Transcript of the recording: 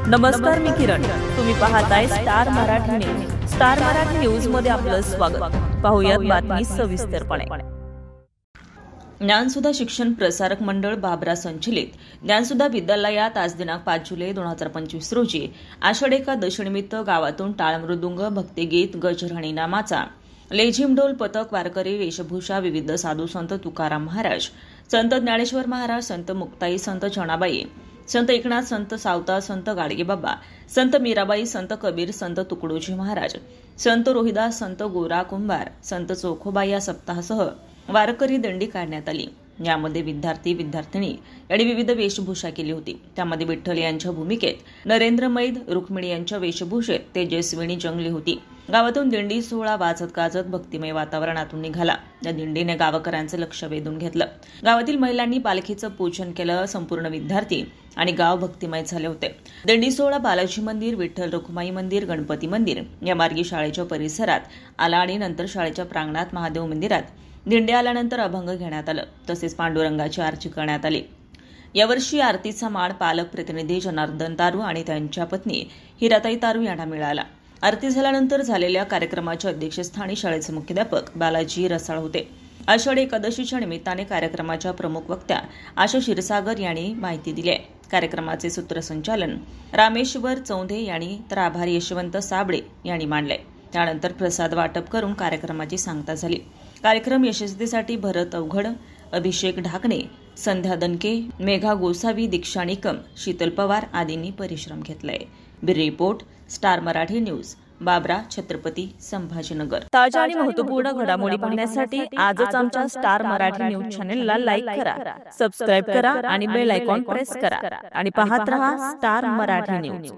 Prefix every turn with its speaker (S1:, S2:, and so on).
S1: नमस्कार, मी किरण. तुम्ही पाहताय star Marathi news. Star Marathi news मध्ये आपलं स्वागत. पाहूयात बातमी सविस्तरपणे. ज्ञानसुधा शिक्षण प्रसारक मंडळ बाबरा संचलित ज्ञानसुधा विद्यालयात आज दिनांक 5 जुलै 2025 रोजी आषाढ एकादशीनिमित्त गावातून टाळ मृदुंग, भक्तिगीत, गजराणी नामाचा लेझिम ढोल पथक, वारकरी वेशभूषा, विविध साधू संत तुकाराम महाराज, संत ज्ञानेश्वर महाराज, संत मुक्ताई, संत जनाबाई, संत एकनाथ, संत सावता, संत गाडगेबाबा, संत मीराबाई, संत कबीर, संत तुकडोजी महाराज, संत रोहिदास, संत गोरा कुंभार, संत चोखोबा या सप्ताहासह वारकरी दिंडी काढण्यात आली. यामध्ये विद्यार्थी विद्यार्थिनी यांनी विविध वेशभूषा केली होती. त्यामध्ये विठ्ठल यांच्या भूमिकेत नरेंद्र मैद, रुक्मिणी यांच्या वेशभूषेत तेजस्विनी जंगली होती. गावातून दिंडी सोहळा वाजत गाजत भक्तिमय वातावरणातून निघाला. या दिंडीने गावकऱ्यांचं लक्ष वेधून घेतलं. गावातील महिलांनी पालखीचं पूजन केलं. संपूर्ण विद्यार्थी आणि गाव भक्तिमय झाले होते. दिंडी सोहळा बालाजी मंदिर, विठ्ठल रुक्माई मंदिर, गणपती मंदिर या मार्गी शाळेच्या परिसरात आला आणि नंतर शाळेच्या प्रांगणात महादेव मंदिरात दिंडी आल्यानंतर अभंग घेण्यात आलं. तसेच पांडुरंगाची आरती करण्यात आली. यावर्षी आरतीचा मान पालक प्रतिनिधी जनार्दन तारू आणि त्यांच्या पत्नी हिराताई तारू यांना मिळाला. आरती झाल्यानंतर झालेल्या कार्यक्रमाच्या अध्यक्षस्थानी शाळेचे मुख्याध्यापक बालाजी रसाळ होते. आषाढ एकादशीच्या निमित्ताने कार्यक्रमाच्या प्रमुख वक्त्या आशा क्षीरसागर यांनी माहिती दिली. कार्यक्रमाचे सूत्रसंचालन रामेश्वर चौंधे यांनी तर आभार यशवंत साबळे यांनी मांडले. त्यानंतर प्रसाद वाटप करून कार्यक्रमाची सांगता झाली. कार्यक्रम यशस्वीसाठी भरत अवघड, अभिषेक ढाकणे, संध्या दणके, मेघा गोसावी, दीक्षा निकम, शीतल पवार आदींनी परिश्रम घेतलाय. Bureau report, star Marathi news, बाबरा, छत्रपती संभाजीनगर. ताज्या आणि महत्त्वपूर्ण घडामोडी पाहण्यासाठी आजच आमच्या स्टार मराठी न्यूज चॅनेलला लाईक करा, सबस्क्राईब करा आणि बेल आयकॉन प्रेस करा आणि पाहत रहा स्टार मराठी न्यूज.